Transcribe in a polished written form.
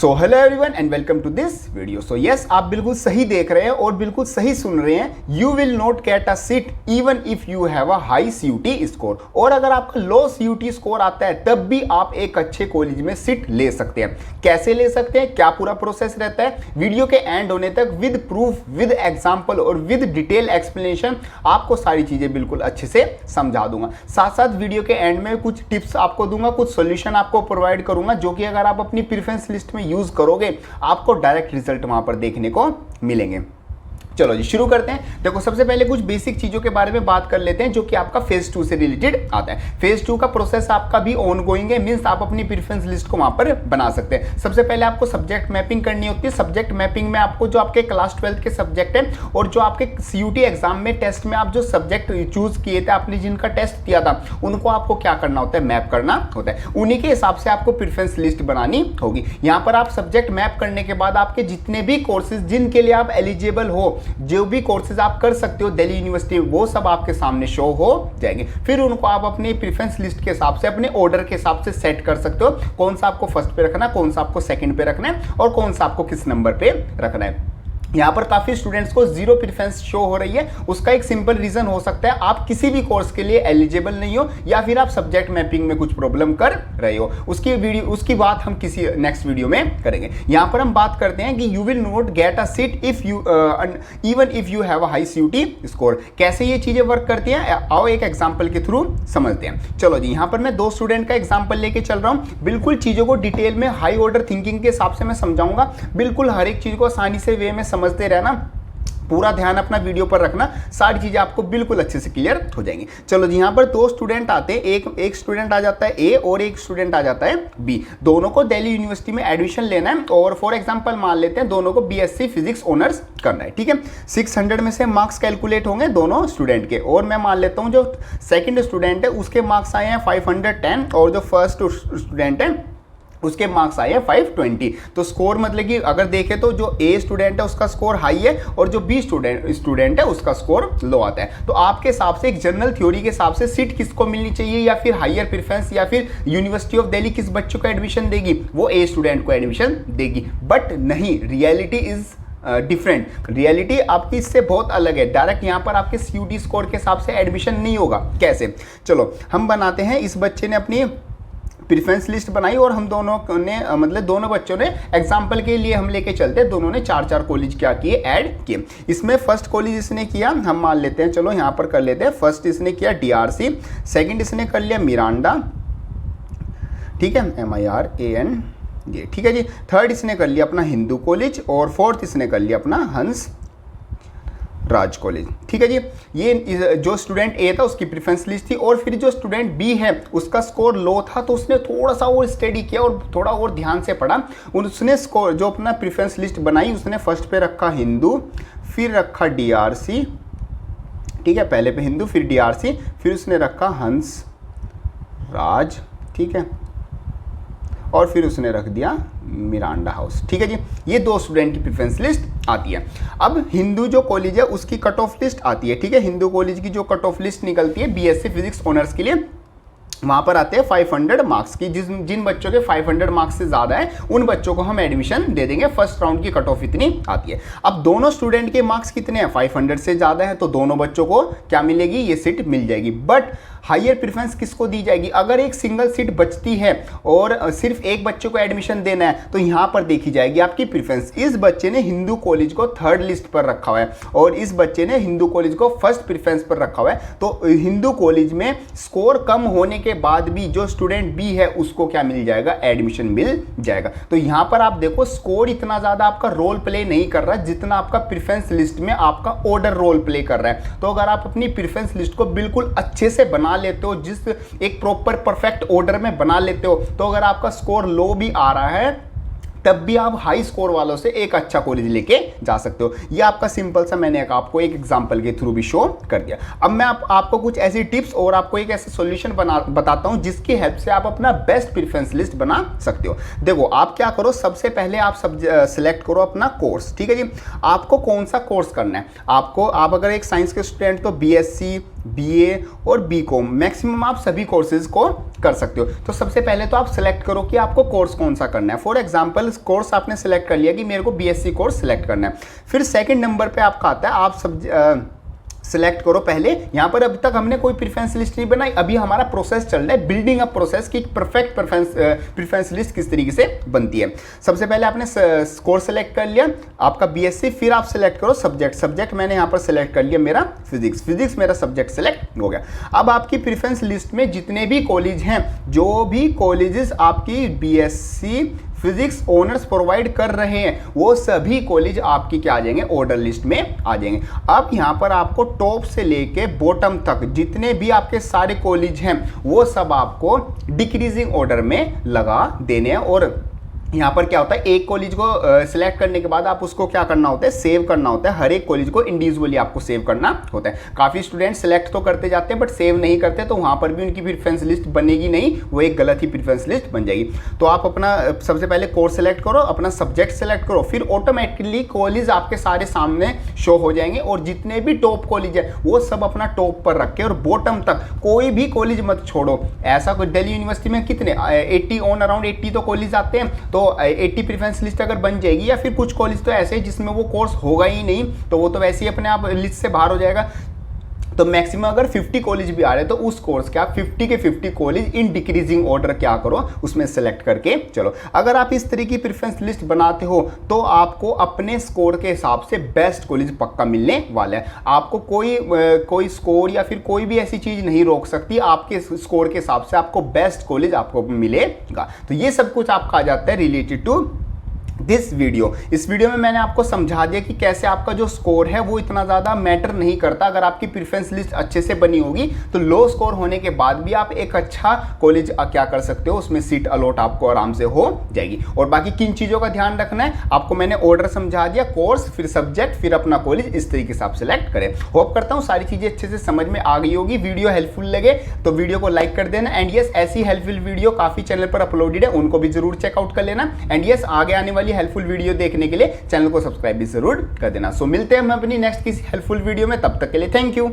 So hello everyone and welcome to this video. So yes, आप बिल्कुल सही देख रहे हैं और बिल्कुल सही सुन रहे हैं। You will not get a seat even if you have a high CUET score. और अगर आपका लो सीयूटी स्कोर आता है तब भी आप एक अच्छे कॉलेज में सीट ले सकते हैं। कैसे ले सकते हैं, क्या पूरा प्रोसेस रहता है, वीडियो के एंड होने तक विद प्रूफ, विद एग्जाम्पल और विद डिटेल एक्सप्लेनेशन आपको सारी चीजें बिल्कुल अच्छे से समझा दूंगा। साथ साथ वीडियो के एंड में कुछ टिप्स आपको दूंगा, कुछ सोल्यूशन आपको प्रोवाइड करूंगा जो कि अगर आप अपनी प्रेफरेंस लिस्ट में यूज करोगे आपको डायरेक्ट रिजल्ट वहां पर देखने को मिलेंगे। चलो जी शुरू करते हैं। देखो सबसे पहले कुछ बेसिक चीजों के बारे में बात कर लेते हैं जो कि आपका फेज 2 से रिलेटेड आता है। फेज 2 का प्रोसेस आपका भी ऑन गोइंग है, मींस आप अपनी प्रेफरेंस लिस्ट को वहां पर बना सकते हैं। सबसे पहले आपको सब्जेक्ट मैपिंग करनी होती है। सब्जेक्ट मैपिंग में आपको जो आपके क्लास 12 के सब्जेक्ट है और जो आपके सीयूटी एग्जाम में टेस्ट में आप जो सब्जेक्ट चूज किए थे, आपने जिनका टेस्ट दिया था, उनको आपको क्या करना होता है, मैप करना होता है। उन्हीं के हिसाब से आपको प्रेफरेंस लिस्ट बनानी होगी। यहाँ पर आप सब्जेक्ट मैप करने के बाद आपके जितने भी कोर्सेज जिनके लिए आप एलिजिबल हो, जो भी कोर्सेज आप कर सकते हो दिल्ली यूनिवर्सिटी, वो सब आपके सामने शो हो जाएंगे। फिर उनको आप अपनी प्रेफरेंस लिस्ट के हिसाब से, अपने ऑर्डर के हिसाब से सेट कर सकते हो। कौन सा आपको फर्स्ट पे रखना है, कौन सा आपको सेकंड पे रखना है और कौन सा आपको किस नंबर पे रखना है। यहाँ पर काफी स्टूडेंट्स को जीरो प्रेफरेंस शो हो रही है। उसका एक सिंपल रीजन हो सकता है आप किसी भी कोर्स के लिए एलिजिबल नहीं हो या फिर आप सब्जेक्ट मैपिंग में कुछ प्रॉब्लम कर रहे हो। उसकी बात हम किसी नेक्स्ट वीडियो में करेंगे। यहाँ पर हम बात करते हैं कि you will not get a seat if you even if you have a high CUET score. कैसे ये चीजें वर्क करती हैं, आओ एक एग्जाम्पल के थ्रू समझते हैं। चलो जी, यहाँ पर मैं दो स्टूडेंट का एग्जाम्पल लेके चल रहा हूँ। बिल्कुल चीजों को डिटेल में हाई ऑर्डर थिंकिंग के हिसाब से मैं समझाऊंगा। बिल्कुल हर एक चीज को आसानी से वे में समझते रहना, पूरा ध्यान अपना वीडियो पर रखना, सारी चीजें आपको बिल्कुल अच्छे से क्लियर हो जाएंगी। चलो जी, यहाँ पर दो स्टूडेंट आते हैं, एक स्टूडेंट आ जाता है ए और एक स्टूडेंट आ जाता है बी। दोनों को दिल्ली यूनिवर्सिटी में एडमिशन लेना है और फॉर एग्जांपल मान लेते हैं दोनों को बीएससी फिजिक्स ऑनर्स करना है। ठीक है, 600 में से मार्क्स कैलकुलेट होंगे दोनों स्टूडेंट के और मैं मान लेता हूँ जो सेकेंड स्टूडेंट है उसके मार्क्स आए हैं 510 और जो फर्स्ट स्टूडेंट है उसके मार्क्स आए हैं 520। तो स्कोर मतलब कि अगर देखें तो जो ए स्टूडेंट है उसका स्कोर हाई है और जो बी स्टूडेंट है उसका स्कोर लो आता है। तो आपके हिसाब से एक जनरल थ्योरी के हिसाब से सीट किसको मिलनी चाहिए या फिर हायर प्रेफरेंस या फिर यूनिवर्सिटी ऑफ दिल्ली किस बच्चों को एडमिशन देगी, वो ए स्टूडेंट को एडमिशन देगी। बट नहीं, रियलिटी इज डिफरेंट। रियलिटी आपकी इससे बहुत अलग है। डायरेक्ट यहाँ पर आपके सीयूटी स्कोर के हिसाब से एडमिशन नहीं होगा। कैसे, चलो हम बनाते हैं। इस बच्चे ने अपनी प्रेफरेंस लिस्ट बनाई और हम दोनों ने मतलब दोनों बच्चों ने एग्जाम्पल के लिए हम लेके चलते हैं, दोनों ने 4-4 कॉलेज क्या किए, ऐड किए। इसमें फर्स्ट कॉलेज इसने किया, हम मान लेते हैं, चलो यहाँ पर कर लेते हैं। फर्स्ट इसने किया डीआरसी, सेकंड इसने कर लिया मिरांडा, ठीक है, MIRAN ये, ठीक है जी। थर्ड इसने कर लिया अपना हिंदू कॉलेज और फोर्थ इसने कर लिया अपना हंस राज कॉलेज। ठीक है जी, ये जो स्टूडेंट ए था उसकी प्रेफरेंस लिस्ट थी। और फिर जो स्टूडेंट बी है उसका स्कोर लो था तो उसने थोड़ा सा और स्टडी किया और थोड़ा और ध्यान से पढ़ा। उसने स्कोर जो अपना प्रेफरेंस लिस्ट बनाई उसने फर्स्ट पे रखा हिंदू, फिर रखा डीआरसी, ठीक है, पहले पे हिंदू फिर डीआरसी, फिर उसने रखा हंस राज, ठीक है, और फिर उसने रख दिया मिरांडा हाउस। ठीक है जी, ये दो स्टूडेंट की प्रेफरेंस लिस्ट आती है। अब हिंदू जो कॉलेज है उसकी कट ऑफ लिस्ट आती है। ठीक है, हिंदू कॉलेज की जो कट ऑफ लिस्ट निकलती है बीएससी फिजिक्स ऑनर्स के लिए, वहां पर आते हैं 500 मार्क्स की। जिन बच्चों के 500 मार्क्स से ज्यादा है उन बच्चों को हम एडमिशन दे देंगे। फर्स्ट राउंड की कट ऑफ इतनी आती है। अब दोनों स्टूडेंट के मार्क्स कितने हैं, 500 से ज्यादा है, तो दोनों बच्चों को क्या मिलेगी, ये सीट मिल जाएगी। बट हायर प्रेफरेंस किसको दी जाएगी, अगर एक सिंगल सीट बचती है और सिर्फ एक बच्चे को एडमिशन देना है तो यहां पर देखी जाएगी आपकी प्रेफरेंस। इस बच्चे ने हिंदू कॉलेज को थर्ड लिस्ट पर रखा हुआ है और इस बच्चे ने हिंदू कॉलेज को फर्स्ट प्रेफरेंस पर रखा हुआ है। तो हिंदू कॉलेज में स्कोर कम होने के बाद भी जो स्टूडेंट बी है उसको क्या मिल जाएगा, एडमिशन मिल जाएगा। तो यहां पर आप देखो स्कोर इतना ज्यादा आपका रोल प्ले नहीं कर रहा जितना आपका प्रेफरेंस लिस्ट में आपका ऑर्डर रोल प्ले कर रहा है। तो अगर आप अपनी प्रेफरेंस लिस्ट को बिल्कुल अच्छे से बना लेते हो, जिस एक प्रॉपर परफेक्ट ऑर्डर में बना लेते हो, तो अगर आपका स्कोर लो भी आ रहा है तब भी आप हाई स्कोर वालों से एक अच्छा कॉलेज लेके जा सकते हो। ये आपका सिंपल सा मैंने आपको एक एग्जांपल के थ्रू भी शो कर दिया। अब मैं आपको कुछ ऐसी टिप्स और आपको एक ऐसा सॉल्यूशन बताता हूं जिसकी हेल्प से आप अपना बेस्ट प्रेफरेंस लिस्ट बना सकते हो। देखो आप क्या करो, सबसे पहले आप सिलेक्ट करो अपना कोर्स। ठीक है जी, आपको कौन सा कोर्स करना है। आप अगर एक साइंस के स्टूडेंट तो बीएससी बीए और बीकॉम, मैक्सिमम आप सभी कोर्सेज को कर सकते हो। तो सबसे पहले तो आप सिलेक्ट करो कि आपको कोर्स कौन सा करना है। फॉर एग्जांपल कोर्स आपने सिलेक्ट कर लिया कि मेरे को बीएससी कोर्स सिलेक्ट करना है। फिर सेकंड नंबर पे आपका आता है आप सिलेक्ट करो। पहले यहाँ पर अभी तक हमने कोई प्रेफरेंस लिस्ट नहीं बनाई, अभी हमारा प्रोसेस चल रहा है बिल्डिंग अप प्रोसेस की परफेक्ट प्रेफरेंस लिस्ट किस तरीके से बनती है। सबसे पहले आपने कोर्स सेलेक्ट कर लिया आपका बीएससी, फिर आप सिलेक्ट करो सब्जेक्ट मैंने यहाँ पर सिलेक्ट कर लिया मेरा फिजिक्स मेरा सब्जेक्ट सिलेक्ट हो गया। अब आपकी प्रेफरेंस लिस्ट में जितने भी कॉलेज हैं, जो भी कॉलेजेस आपकी बीएससी फिजिक्स ऑनर्स प्रोवाइड कर रहे हैं, वो सभी कॉलेज आपकी क्या आ जाएंगे, ऑर्डर लिस्ट में आ जाएंगे। अब यहाँ पर आपको टॉप से लेके बॉटम तक जितने भी आपके सारे कॉलेज हैं वो सब आपको डिक्रीजिंग ऑर्डर में लगा देने हैं। और यहाँ पर क्या होता है, एक कॉलेज को सिलेक्ट करने के बाद आप उसको क्या करना होता है, सेव करना होता है। हर एक कॉलेज को इंडिविजुअली आपको सेव करना होता है। काफ़ी स्टूडेंट सिलेक्ट तो करते जाते हैं बट सेव नहीं करते, तो वहाँ पर भी उनकी प्रेफरेंस लिस्ट बनेगी नहीं, वो एक गलत ही प्रेफरेंस लिस्ट बन जाएगी। तो आप अपना सबसे पहले कोर्स सेलेक्ट करो, अपना सब्जेक्ट सेलेक्ट करो, फिर ऑटोमेटिकली कॉलेज आपके सारे सामने शो हो जाएंगे। और जितने भी टॉप कॉलेज है वो सब अपना टॉप पर रखे और बॉटम तक कोई भी कॉलेज मत छोड़ो। ऐसा कोई दिल्ली यूनिवर्सिटी में कितने 80 ऑन अराउंड 80 तो कॉलेज आते हैं, तो 80 प्रेफरेंस लिस्ट अगर बन जाएगी, या फिर कुछ कॉलेज तो ऐसे जिसमें वो कोर्स होगा ही नहीं, तो वो तो वैसे ही अपने आप लिस्ट से बाहर हो जाएगा। तो मैक्सिमम अगर 50 कॉलेज भी आ रहे हैं तो उस कोर्स के आप 50 के 50 कॉलेज इन डिक्रीजिंग ऑर्डर क्या करो, उसमें सेलेक्ट करके चलो। अगर आप इस तरह की प्रेफरेंस लिस्ट बनाते हो तो आपको अपने स्कोर के हिसाब से बेस्ट कॉलेज पक्का मिलने वाला है। आपको कोई स्कोर या फिर कोई भी ऐसी चीज नहीं रोक सकती, आपके स्कोर के हिसाब से आपको बेस्ट कॉलेज आपको मिलेगा। तो ये सब कुछ आपका आ जाता है रिलेटेड टू दिस वीडियो। इस वीडियो में मैंने आपको समझा दिया कि कैसे आपका जो स्कोर है वो इतना ज़्यादा मैटर नहीं करता। अगर आपकी प्रेफरेंस लिस्ट अच्छे से बनी होगी तो लो स्कोर होने के बाद भी आप एक अच्छा कॉलेज क्या कर सकते हो, उसमें सीट अलॉट आपको आराम से हो जाएगी। और बाकी किन चीज़ों का ध्यान रखना है आपको मैंने ऑर्डर समझा दिया, कोर्स, फिर सब्जेक्ट, फिर अपना कॉलेज, इस तरीके से आप सिलेक्ट करें। होप करता हूँ सारी चीज़ें अच्छे से समझ में आ गई होगी। वीडियो हेल्पफुल लगे तो वीडियो को लाइक कर देना। एंड यस, ऐसी हेल्पफुल वीडियो काफ़ी चैनल पर अपलोडेड है, उनको भी जरूर चेकआउट कर लेना। एंड यस, आगे आने वाली हेल्पफुल वीडियो देखने के लिए चैनल को सब्सक्राइब भी जरूर कर देना। सो मिलते हैं हम अपनी नेक्स्ट किसी हेल्पफुल वीडियो में, तब तक के लिए थैंक यू।